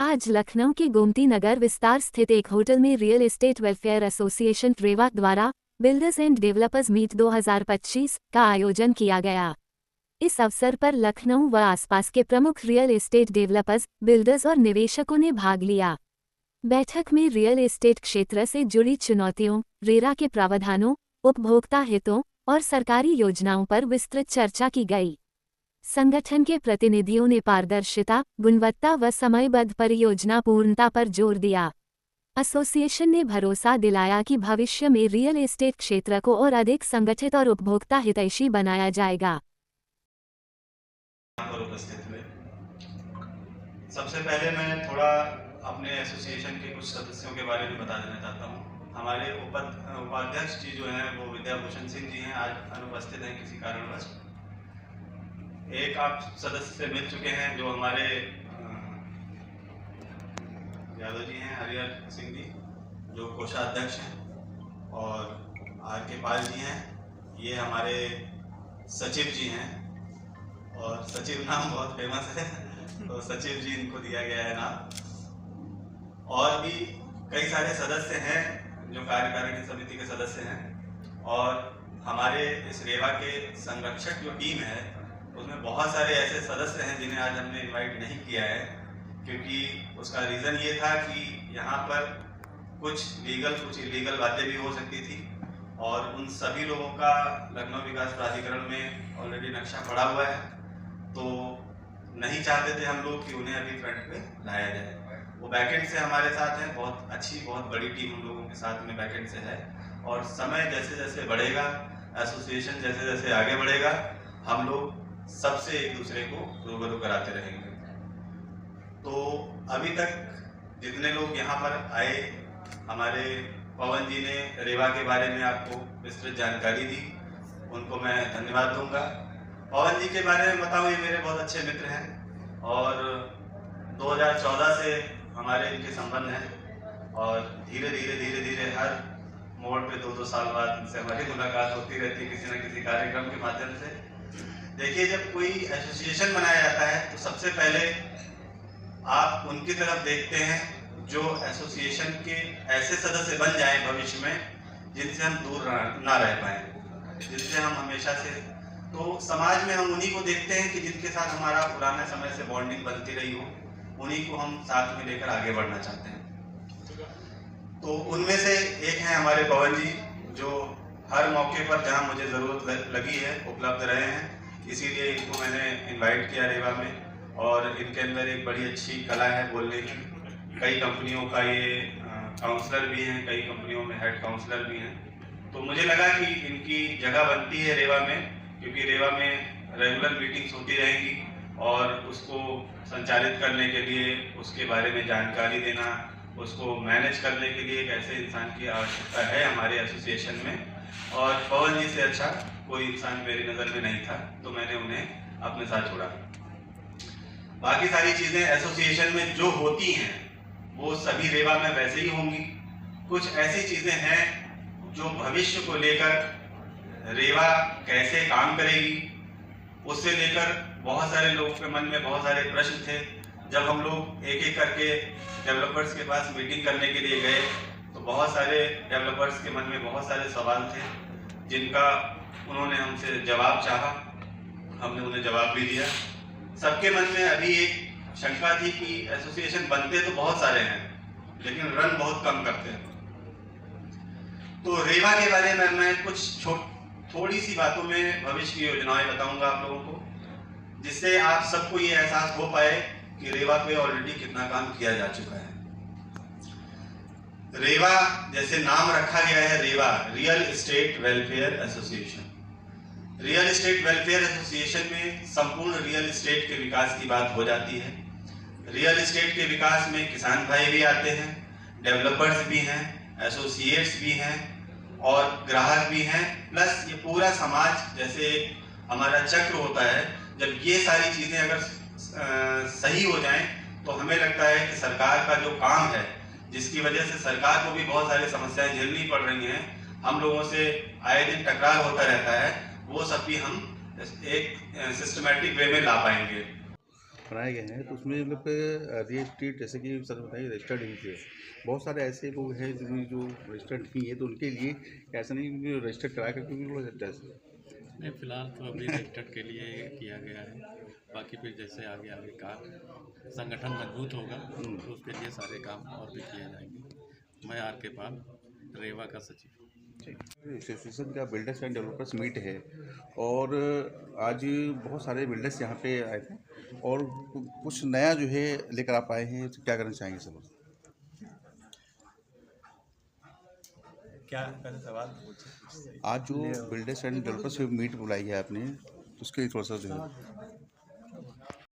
आज लखनऊ के गोमती नगर विस्तार स्थित एक होटल में रियल एस्टेट वेलफेयर एसोसिएशन रेवा द्वारा बिल्डर्स एंड डेवलपर्स मीट 2025 का आयोजन किया गया। इस अवसर पर लखनऊ व आसपास के प्रमुख रियल एस्टेट डेवलपर्स, बिल्डर्स और निवेशकों ने भाग लिया। बैठक में रियल एस्टेट क्षेत्र से जुड़ी चुनौतियों, रेरा के प्रावधानों, उपभोक्ता हितों और सरकारी योजनाओं पर विस्तृत चर्चा की गई। संगठन के प्रतिनिधियों ने पारदर्शिता, गुणवत्ता व समयबद्ध परियोजना पूर्णता पर जोर दिया। एसोसिएशन ने भरोसा दिलाया कि भविष्य में रियल एस्टेट क्षेत्र को और अधिक संगठित और उपभोक्ता हितैषी बनाया जाएगा। सबसे पहले मैं थोड़ा अपने एसोसिएशन के कुछ सदस्यों के बारे में बता देना चाहता हूँ। हमारे उपाध्यक्ष जी जो हैं वो विद्याभूषण सिंह जी हैं, आज अनुपस्थित हैं किसी कारणवश। एक आप सदस्य से मिल चुके हैं जो हमारे यादव जी हैं, हरिहर सिंह जी जो कोषाध्यक्ष हैं, और आर के पाल जी हैं, ये हमारे सचिव जी हैं, और सचिव नाम बहुत फेमस है तो सचिव जी इनको दिया गया है नाम। और भी कई सारे सदस्य हैं जो कार्यकारिणी समिति के सदस्य हैं, और हमारे इस रेवा के संरक्षक जो टीम है उसमें बहुत सारे ऐसे सदस्य हैं जिन्हें आज हमने इनवाइट नहीं किया है, क्योंकि उसका रीज़न ये था कि यहाँ पर कुछ लीगल कुछ इलीगल बातें भी हो सकती थी, और उन सभी लोगों का लखनऊ विकास प्राधिकरण में ऑलरेडी नक्शा पड़ा हुआ है, तो नहीं चाहते थे हम लोग कि उन्हें अभी फ्रंट पे लाया जाए। वो बैकेंड से हमारे साथ हैं, बहुत अच्छी बहुत बड़ी टीम हम लोगों के साथ में बैकेंड से है, और समय जैसे जैसे बढ़ेगा, एसोसिएशन जैसे जैसे आगे बढ़ेगा, हम लोग सबसे एक दूसरे को रूबरू कराते रहेंगे। तो अभी तक जितने लोग यहाँ पर आए, हमारे पवन जी ने रेवा के बारे में आपको विस्तृत जानकारी दी, उनको मैं धन्यवाद दूंगा। पवन जी के बारे में बताऊं, ये मेरे बहुत अच्छे मित्र हैं, और 2014 से हमारे इनके संबंध हैं, और धीरे धीरे हर मोड़ पे 2-2 साल बाद इनसे हमारी मुलाकात होती रहती है किसी न किसी कार्यक्रम के माध्यम से। देखिए, जब कोई एसोसिएशन बनाया जाता है तो सबसे पहले आप उनकी तरफ देखते हैं जो एसोसिएशन के ऐसे सदस्य बन जाएं भविष्य में जिनसे हम दूर ना रह पाए, जिनसे हम हमेशा से, तो समाज में हम उन्हीं को देखते हैं कि जिनके साथ हमारा पुराने समय से बॉन्डिंग बनती रही हो, उन्हीं को हम साथ में लेकर आगे बढ़ना चाहते हैं। तो उनमें से एक हैं हमारे पवन जी, जो हर मौके पर जहां मुझे ज़रूरत लगी है उपलब्ध रहे हैं, इसीलिए इनको मैंने इनवाइट किया रेवा में। और इनके अंदर एक बड़ी अच्छी कला है बोलने की। कई कंपनियों का ये काउंसलर भी हैं, कई कंपनियों में हेड काउंसलर भी हैं, तो मुझे लगा कि इनकी जगह बनती है रेवा में, क्योंकि रेवा में रेगुलर मीटिंग्स होती रहेंगी, और उसको संचालित करने के लिए, उसके बारे में जानकारी देना, उसको मैनेज करने के लिए एक ऐसे इंसान की आवश्यकता है हमारे एसोसिएशन में, और पवन जी से अच्छा कोई इंसान मेरी नज़र में नहीं था, तो मैंने उन्हें अपने साथ जोड़ा। बाकी सारी चीज़ें एसोसिएशन में जो होती हैं वो सभी रेवा में वैसे ही होंगी। कुछ ऐसी चीज़ें हैं जो भविष्य को लेकर रेवा कैसे काम करेगी, उससे लेकर बहुत सारे लोगों के मन में बहुत सारे प्रश्न थे। जब हम लोग एक एक करके डेवलपर्स के पास मीटिंग करने के लिए गए तो बहुत सारे डेवलपर्स के मन में बहुत सारे सवाल थे, जिनका उन्होंने हमसे जवाब चाहा, हमने उन्हें जवाब भी दिया। सबके मन में अभी एक शंका थी कि एसोसिएशन बनते तो बहुत सारे हैं लेकिन रन बहुत कम करते हैं। तो रेवा के बारे में मैं कुछ थोड़ी सी बातों में भविष्य की योजनाएं बताऊंगा आप लोगों को, जिससे आप सबको ये एहसास हो पाए कि रेवा पे ऑलरेडी कितना काम किया जा चुका है। रेवा, जैसे नाम रखा गया है रेवा, real estate welfare association. Real estate welfare association में संपूर्ण रियल एस्टेट के विकास की बात हो जाती है। रियल एस्टेट के विकास में किसान भाई भी आते हैं, डेवलपर्स भी हैं, एसोसिएट्स भी हैं, और ग्राहक भी हैं, प्लस ये पूरा समाज जैसे हमारा चक्र होता है। जब ये सारी चीज़ें अगर सही हो जाएं तो हमें लगता है कि सरकार का जो काम है, जिसकी वजह से सरकार को भी बहुत सारी समस्याएं झेलनी पड़ रही हैं, हम लोगों से आए दिन टकराव होता रहता है, वो सब भी हम एक सिस्टमैटिक वे में ला पाएंगे। बनाए गए हैं, तो उसमें मतलब रियल एस्टेट जैसे कि सर बताइए रजिस्टर्ड ही है। बहुत सारे ऐसे लोग हैं जिनमें जो रजिस्टर्ड नहीं है, तो उनके लिए ऐसा नहीं कि रजिस्टर्ड करा कर क्योंकि वो जैसे नहीं, फिलहाल तो अभी रजिस्टर्ड के लिए किया गया है। बाकी फिर जैसे आगे आगे का संगठन मजबूत होगा तो उसके लिए सारे काम और भी किए जाएंगे। मैं आर के पाल, रेवा का सचिव। एसोसिएशन का बिल्डर्स एंड डेवलपर्स मीट है, और आज बहुत सारे बिल्डर्स यहाँ पे आए थे और कुछ नया जो है लेकर आप आए हैं, तो क्या करना चाहेंगे सब? क्या पहले सवाल पूछे? आज जो बिल्डर्स एंड डेवलपर्स मीट बुलाई है आपने, तो उसके लिए थोड़ा सा जो है